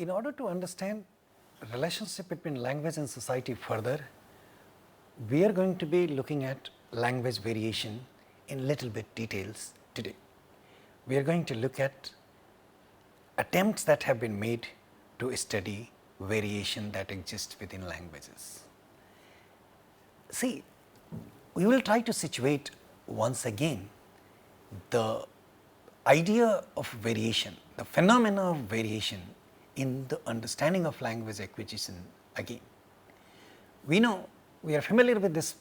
in order to understand relationship between language and society further, we are going to be looking at language variation in little bit details today. We are going to look at attempts that have been made to study variation that exists within languages. See, we will try to situate once again the idea of variation, the phenomena of variation in the understanding of language acquisition again. We know, we are familiar with this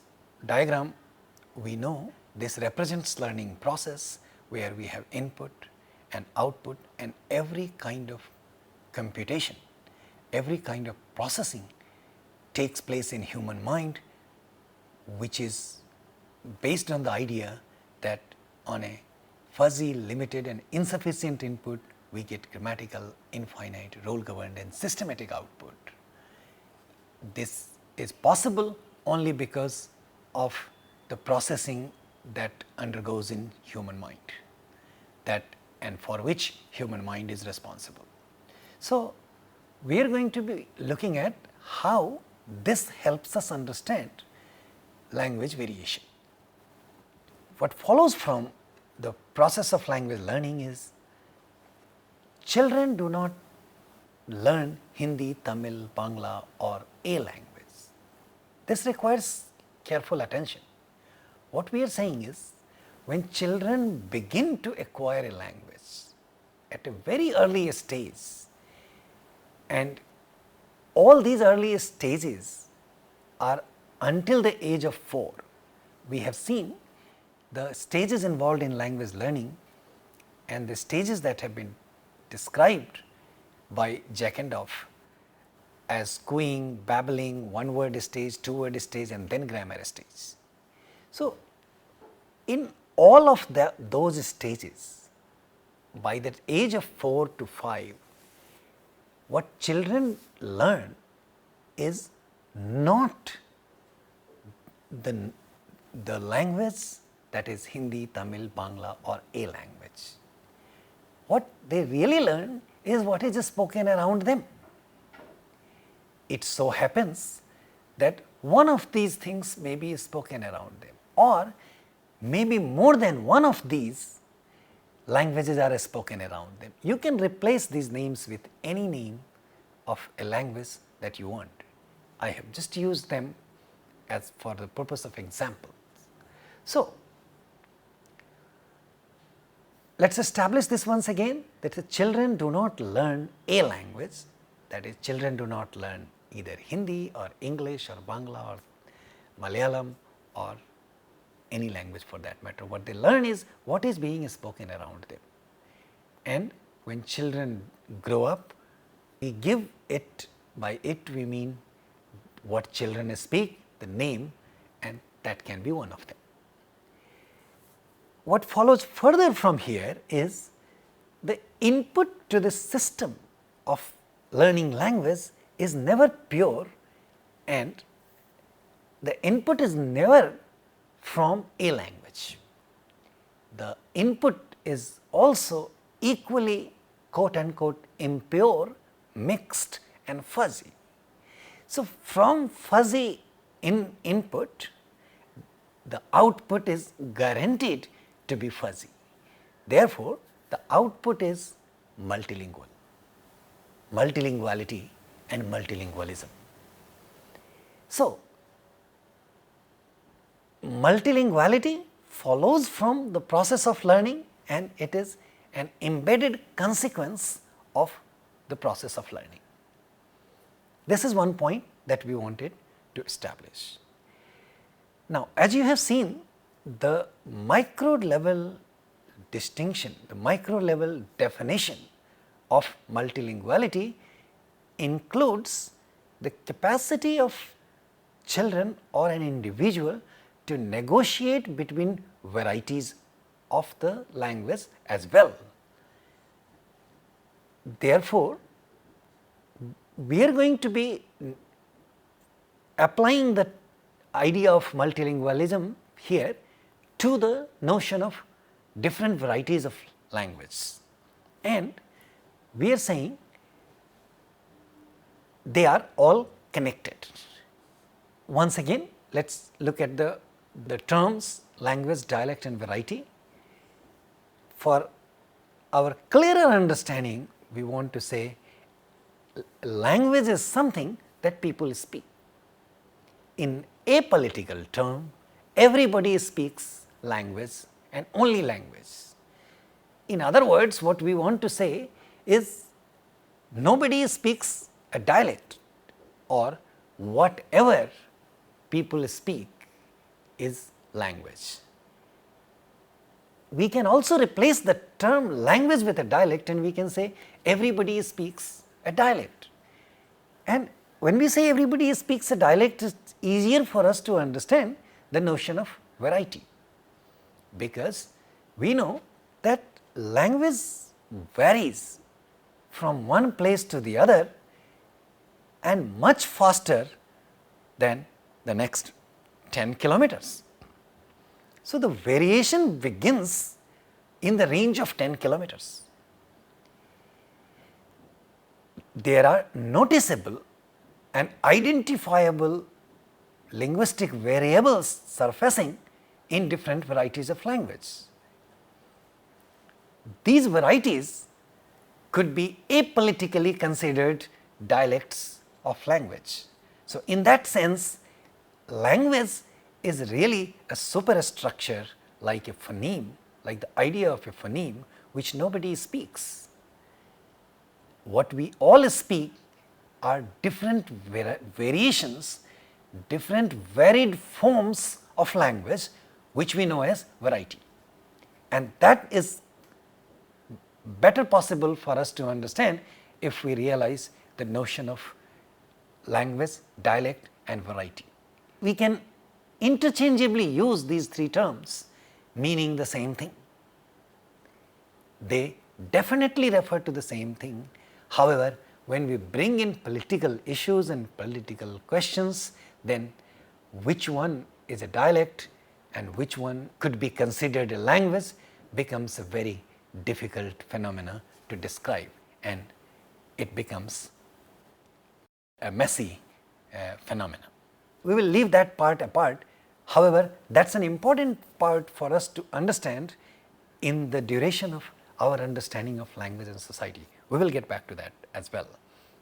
diagram, we know this represents learning process where we have input and output, and every kind of computation, every kind of processing takes place in human mind, which is based on the idea that on a fuzzy, limited and insufficient input, we get grammatical, infinite, role governed and systematic output. This is possible only because of the processing that undergoes in human mind, that and for which human mind is responsible. So, we are going to be looking at how this helps us understand language variation. What follows from the process of language learning is children do not learn Hindi, Tamil, Bangla or a language. This requires careful attention. What we are saying is when children begin to acquire a language at a very early stage, and all these early stages are until the age of 4. We have seen the stages involved in language learning and the stages that have been described by Jackendorf as cooing, babbling, one word stage, two word stage and then grammar stage. So, in all of those stages, by the age of 4 to 5, what children learn is not the language that is Hindi, Tamil, Bangla or a language. What they really learn is what is spoken around them. It so happens that one of these things may be spoken around them, or maybe more than one of these languages are spoken around them. You can replace these names with any name of a language that you want. I have just used them as for the purpose of example. So, let us establish this once again, that the children do not learn a language, that is children do not learn either Hindi or English or Bangla or Malayalam or any language for that matter. What they learn is what is being spoken around them. And when children grow up, we give it, by it we mean what children speak, the name, and that can be one of them. What follows further from here is the input to the system of learning language is never pure, and the input is never from a language. The input is also equally quote unquote impure, mixed and fuzzy. So, from fuzzy input, the output is guaranteed to be fuzzy. Therefore, the output is multilingual, multilinguality and multilingualism. So, multilinguality follows from the process of learning, and it is an embedded consequence of the process of learning. This is one point that we wanted to establish. Now, as you have seen, the micro level distinction, the micro level definition of multilinguality includes the capacity of children or an individual to negotiate between varieties of the language as well. Therefore, we are going to be applying the idea of multilingualism here to the notion of different varieties of language, and we are saying they are all connected. Once again, let us look at the terms language, dialect and variety. For our clearer understanding, we want to say language is something that people speak. In a political term, everybody speaks language and only language. In other words, what we want to say is nobody speaks a dialect, or whatever people speak is language. We can also replace the term language with a dialect and we can say everybody speaks a dialect. And when we say everybody speaks a dialect, it is easier for us to understand the notion of variety, because we know that language varies from one place to the other and much faster than the next 10 kilometers. So, the variation begins in the range of 10 kilometers. There are noticeable and identifiable linguistic variables surfacing in different varieties of language. These varieties could be apolitically considered dialects of language. So, in that sense, language is really a superstructure like a phoneme, like the idea of a phoneme which nobody speaks. What we all speak are different variations, different varied forms of language which we know as variety, and that is better possible for us to understand if we realize the notion of language, dialect and variety. We can interchangeably use these three terms meaning the same thing. They definitely refer to the same thing. However, when we bring in political issues and political questions, then which one is a dialect and which one could be considered a language becomes a very difficult phenomena to describe, and it becomes a messy phenomena. We will leave that part apart. However, that is an important part for us to understand in the duration of our understanding of language and society. We will get back to that as well.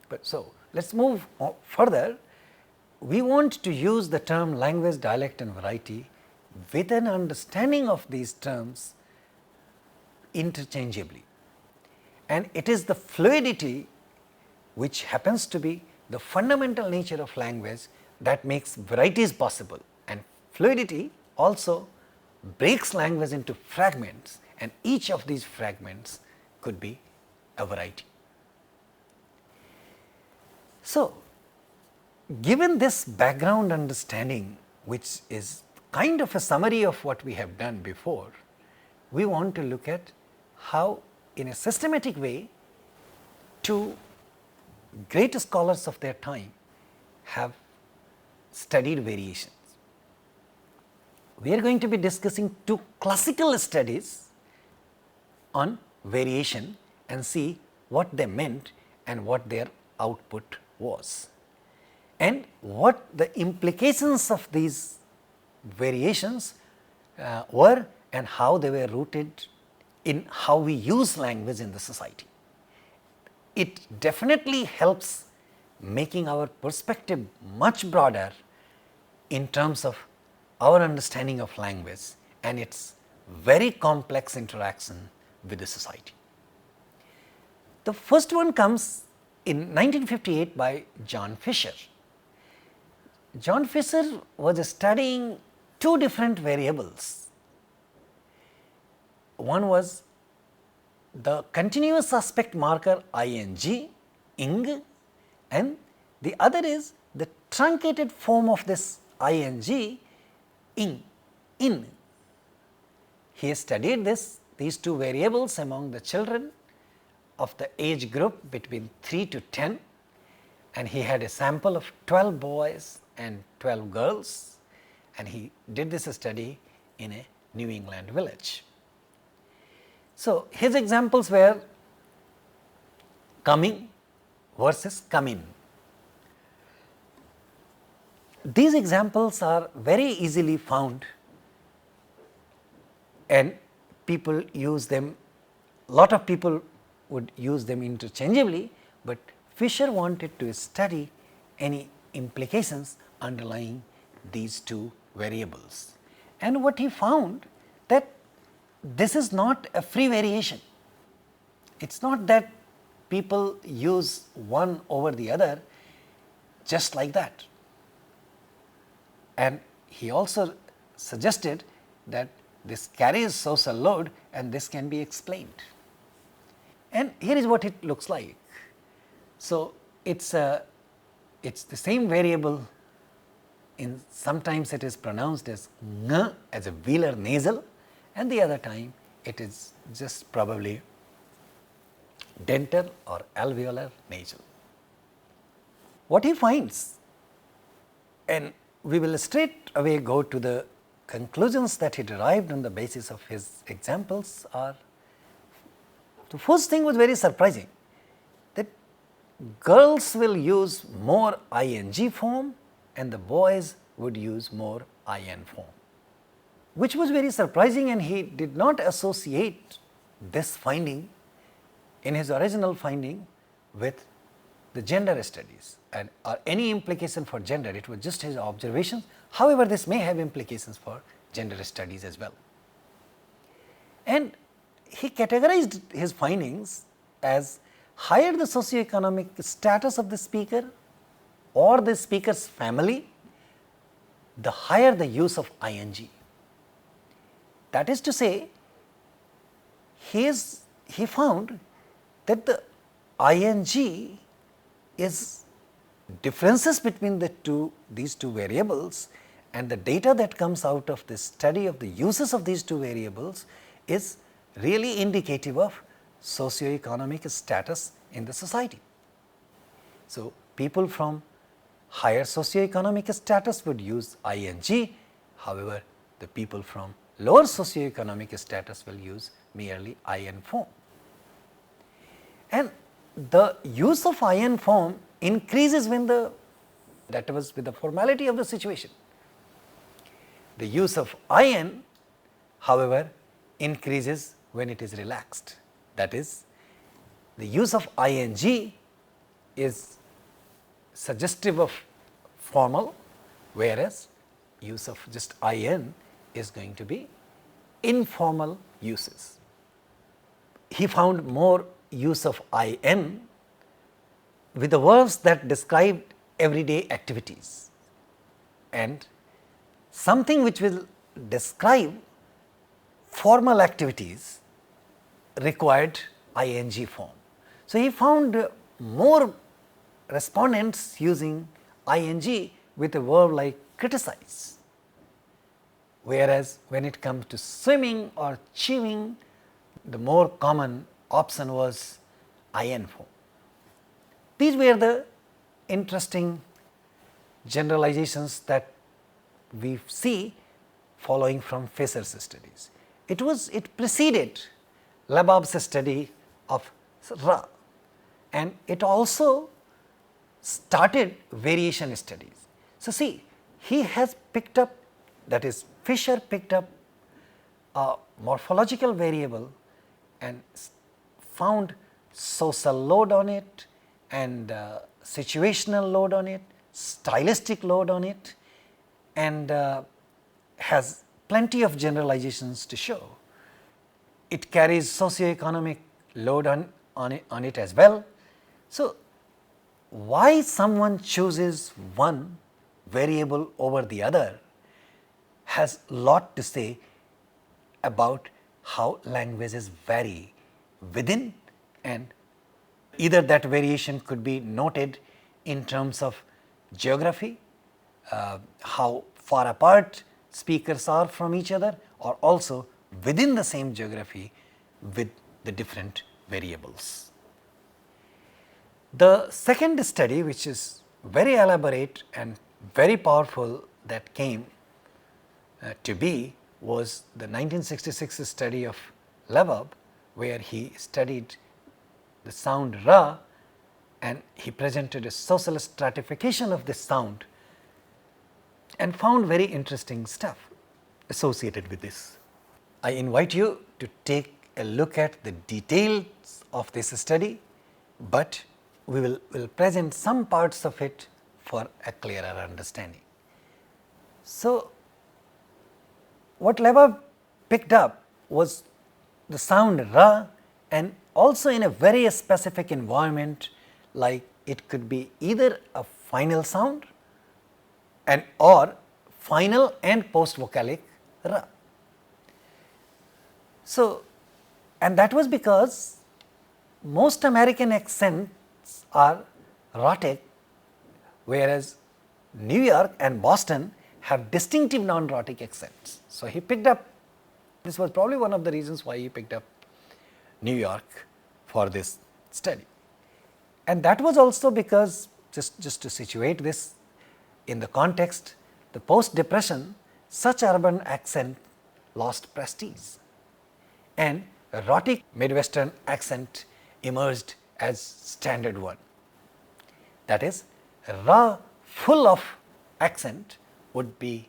But so, let us move further. We want to use the term language, dialect and variety with an understanding of these terms interchangeably, and it is the fluidity which happens to be the fundamental nature of language that makes varieties possible, and fluidity also breaks language into fragments, and each of these fragments could be a variety. So, given this background understanding, which is kind of a summary of what we have done before, we want to look at how in a systematic way two great scholars of their time have studied variations. We are going to be discussing two classical studies on variation and see what they meant and what their output was, and what the implications of these variations were and how they were rooted in how we use language in the society. It definitely helps making our perspective much broader in terms of our understanding of language and its very complex interaction with the society. The first one comes in 1958 by John Fisher. John Fisher was studying two different variables. One was the continuous aspect marker ing, and the other is the truncated form of this ing, in. He studied these two variables among the children of the age group between 3 to 10, and he had a sample of 12 boys and 12 girls, and he did this study in a New England village. So, his examples were coming versus come in. These examples are very easily found and people use them, lot of people would use them interchangeably, but Fisher wanted to study any implications underlying these two variables. And what he found that this is not a free variation. It is not that people use one over the other just like that. And he also suggested that this carries social load and this can be explained. And here is what it looks like. So, it is the same variable, in sometimes it is pronounced as ng as a velar nasal, and the other time it is just probably dental or alveolar nasal. What he finds, and we will straight away go to the conclusions that he derived on the basis of his examples, are the first thing was very surprising, that girls will use more ing form and the boys would use more in form, which was very surprising, and he did not associate this finding in his original finding with the gender studies and or any implication for gender. It was just his observations. However, this may have implications for gender studies as well. And he categorized his findings as higher the socioeconomic status of the speaker or the speaker's family, the higher the use of ing. That is to say, he found that the ing is differences between these two variables, and the data that comes out of the study of the uses of these two variables is really indicative of socioeconomic status in the society. So, people from higher socioeconomic status would use ing, however, the people from lower socioeconomic status will use merely in form. And the use of in form increases when that was with the formality of the situation. The use of in, however, increases when it is relaxed. That is, the use of ing is suggestive of formal, whereas use of just in is going to be informal uses. He found more use of in with the verbs that described everyday activities, and something which will describe formal activities required ing form. So, he found more respondents using ing with a verb like criticize, whereas when it comes to swimming or chewing, the more common option was in form. These were the interesting generalizations that we see following from Fisher's studies. It preceded Labab's study of Ra, and it also started variation studies. So, see, he has picked up, that is Fisher picked up a morphological variable and found social load on it and situational load on it, stylistic load on it, and has plenty of generalizations to show. It carries socioeconomic load on it as well. So, why someone chooses one variable over the other has lot to say about how languages vary within, and either that variation could be noted in terms of geography, how far apart speakers are from each other, or also within the same geography with the different variables. The second study, which is very elaborate and very powerful, that came to be was the 1966 study of Labab, where he studied the sound Ra and he presented a social stratification of this sound and found very interesting stuff associated with this. I invite you to take a look at the details of this study, but we will present some parts of it for a clearer understanding. So, what Leboeuf picked up was the sound ra, and also in a very specific environment, like it could be either a final sound and or final and post vocalic ra. So, and that was because most American accents are rhotic, whereas New York and Boston have distinctive non-rhotic accents. So, he picked up, this was probably one of the reasons why he picked up New York for this study. And that was also because, just to situate this in the context, the post-depression, such urban accent lost prestige, and a rhotic Midwestern accent emerged as standard one. That is, ra full of accent would be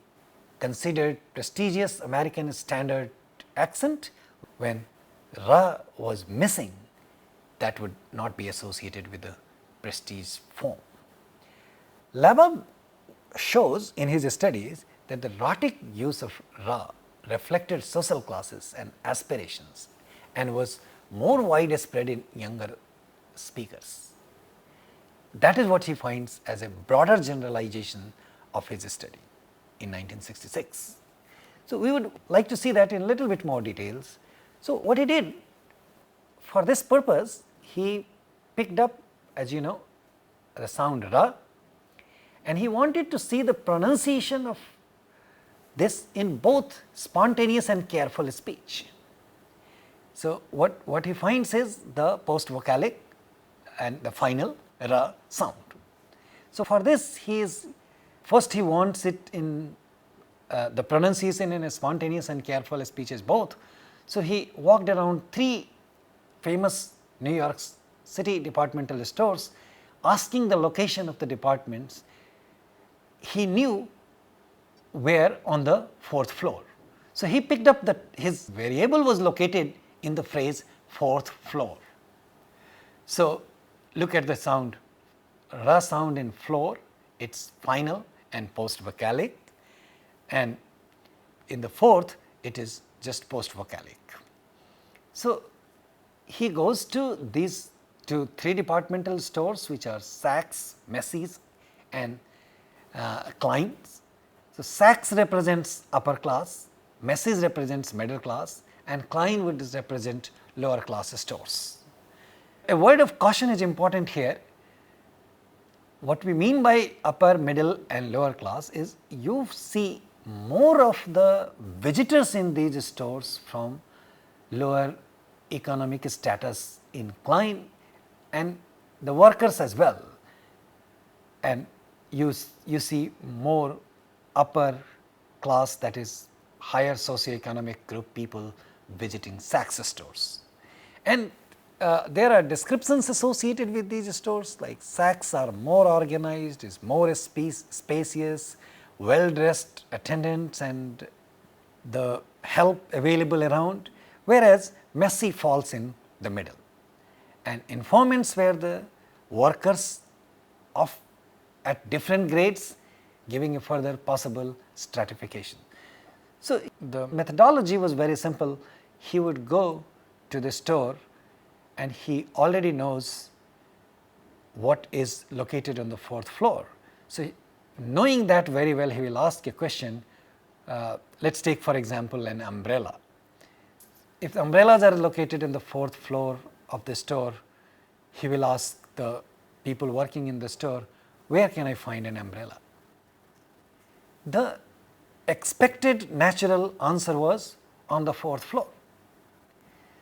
considered prestigious American standard accent. When ra was missing, that would not be associated with the prestige form. Leboeuf shows in his studies that the rhotic use of ra reflected social classes and aspirations and was more widespread in younger speakers. That is what he finds as a broader generalization of his study in 1966. So, we would like to see that in a little bit more details. So, what he did for this purpose, he picked up, as you know, the sound ra, and he wanted to see the pronunciation of this in both spontaneous and careful speech. So, what he finds is the post vocalic and the final ra sound. So, for this first he wants it in the pronunciation in a spontaneous and careful speeches both. So, he walked around 3 famous New York City departmental stores asking the location of the departments. He knew where on the 4th floor. So, he picked up that his variable was located in the phrase 4th floor. So, look at the sound, ra sound in floor, it is final and post vocalic, and in the 4th it is just post vocalic. So, he goes to these 3 departmental stores, which are Saks, Macy's and Klein's. So, Saks represents upper class, Macy's represents middle class, and Klein would represent lower class stores. A word of caution is important here. What we mean by upper, middle and lower class is you see more of the visitors in these stores from lower economic status in Klein and the workers as well, and you see more upper class, that is higher socioeconomic group people visiting Saks stores. And there are descriptions associated with these stores, like Saks are more organized, is more spacious, well dressed attendants and the help available around, whereas Macy falls in the middle. And informants were the workers of at different grades, giving a further possible stratification. So, the methodology was very simple. He would go to the store and he already knows what is located on the 4th floor. So, knowing that very well, he will ask a question. Let us take for example an umbrella. If the umbrellas are located in the 4th floor of the store, he will ask the people working in the store, where can I find an umbrella? The expected natural answer was on the 4th floor.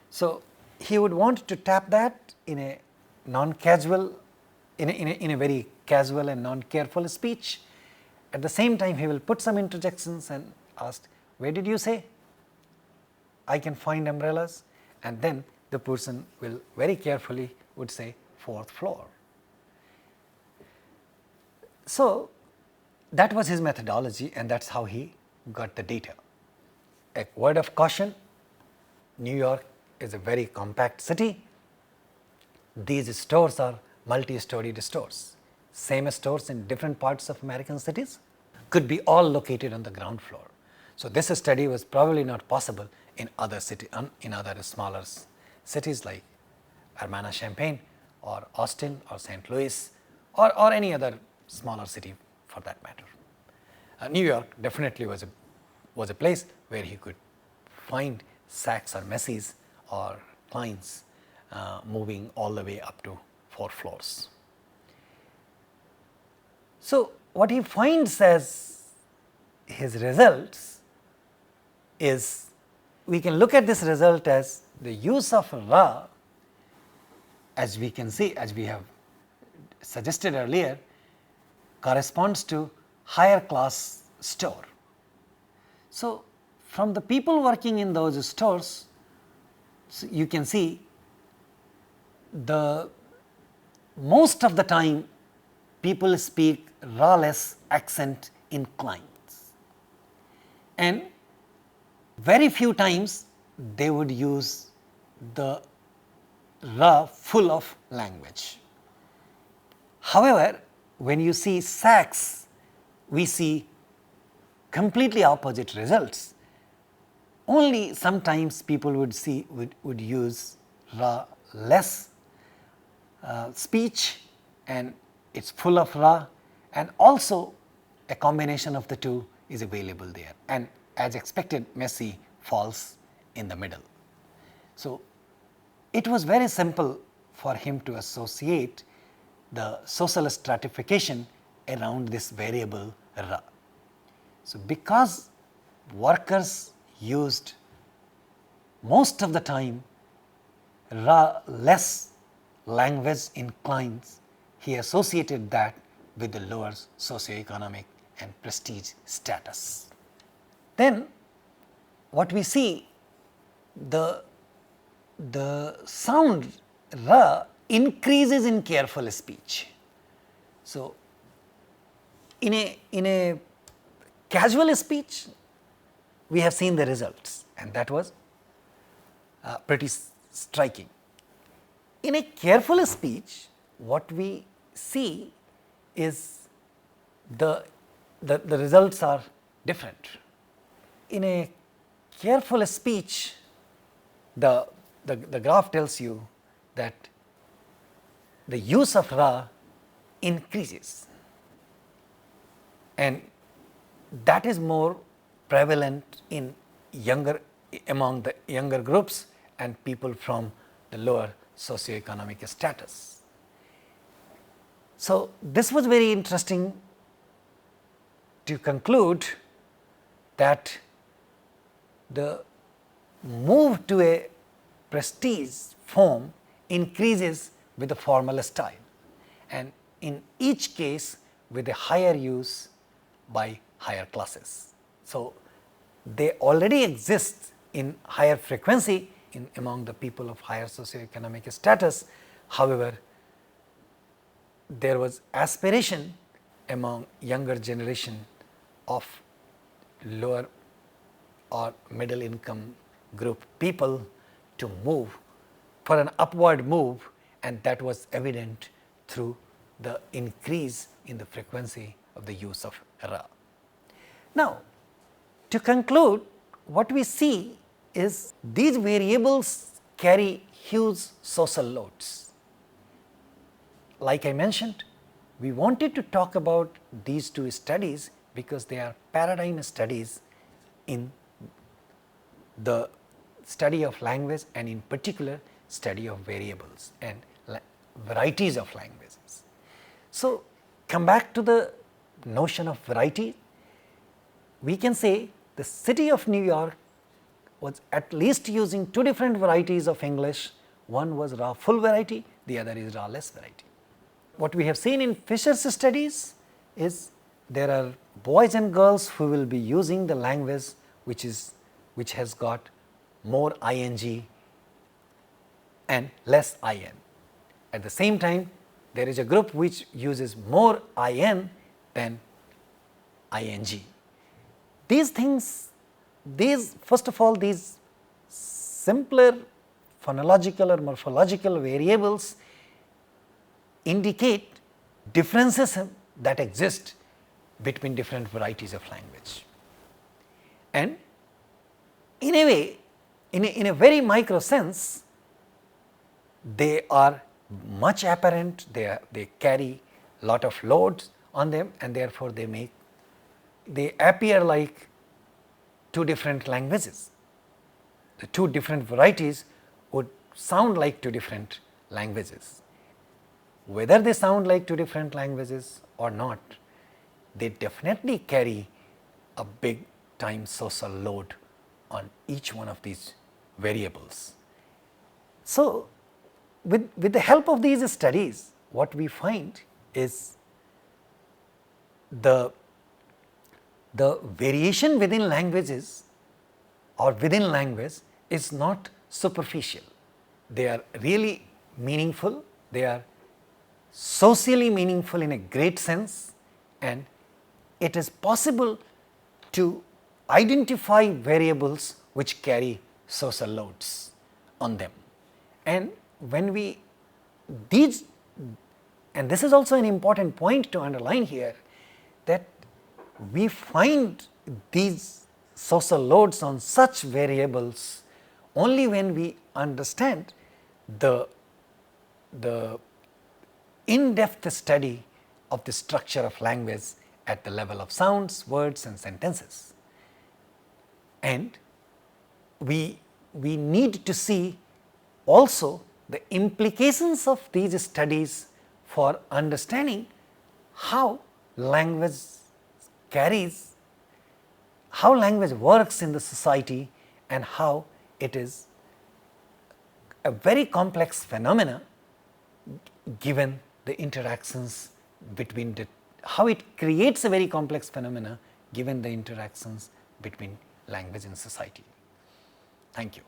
So, he would want to tap that in a non-casual, in a very casual and non-careful speech. At the same time, he will put some interjections and ask, where did you say I can find umbrellas? And then the person will very carefully would say 4th floor. So, that was his methodology, and that's how he got the data. A word of caution, New York is a very compact city. These stores are multi-storied stores. Same stores in different parts of American cities could be all located on the ground floor. So this study was probably not possible in other smaller cities like Urbana-Champaign or Austin or St. Louis or any other smaller city for that matter. New York definitely was a place where he could find Saks or Macy's or Klein's moving all the way up to 4 floors. So what he finds as his results is, we can look at this result as the use of Ra, as we can see, as we have suggested earlier, corresponds to higher class store. So from the people working in those stores, so you can see most of the time people speak Ra-less accent in Klein's, and very few times they would use the Ra full of language. However, when you see Saks, we see completely opposite results. Only sometimes people would use Ra less speech, and it's full of Ra, and also a combination of the two is available there, and as expected, Macy falls in the middle. So it was very simple for him to associate the social stratification around this variable Ra. So because workers used most of the time Ra less language in Klein's, he associated that with the lower socioeconomic and prestige status. Then what we see, the sound Ra increases in careful speech. So in a casual speech, we have seen the results, and that was pretty striking. In a careful speech, what we see is the results are different. In a careful speech, the graph tells you that the use of Ra increases, and that is more prevalent among the younger groups and people from the lower socioeconomic status. So this was very interesting to conclude that the move to a prestige form increases with the formal style, and in each case with a higher use by higher classes. So they already exist in higher frequency among the people of higher socioeconomic status. However, there was aspiration among younger generation of lower or middle income group people to move for an upward move, and that was evident through the increase in the frequency of the use of Ra. Now, to conclude, what we see is these variables carry huge social loads. Like I mentioned, we wanted to talk about these two studies because they are paradigm studies in the study of language, and in particular study of variables and varieties of languages. So come back to the notion of variety. We can say the city of New York was at least using two different varieties of English. One was Ra full variety, the other is Ra less variety. What we have seen in Fisher's studies is there are boys and girls who will be using the language which has got more ing and less in. At the same time, there is a group which uses more in than ing. These things, first of all, these simpler phonological or morphological variables indicate differences that exist between different varieties of language. And in a way, in a very micro sense, they are much apparent, they carry lot of loads on them, and therefore they appear like two different languages. The two different varieties would sound like two different languages. Whether they sound like two different languages or not, they definitely carry a big time social load on each one of these variables. So, with the help of these studies, what we find is the variation within languages or within language is not superficial. They are really meaningful, they are socially meaningful in a great sense, and it is possible to identify variables which carry social loads on them. And when and this is also an important point to underline here, that we find these social loads on such variables only when we understand the in-depth study of the structure of language at the level of sounds, words and sentences. And we need to see also the implications of these studies for understanding how language works in the society, and how it is a very complex phenomena given the interactions between how it creates a very complex phenomena given the interactions between language and society. Thank you.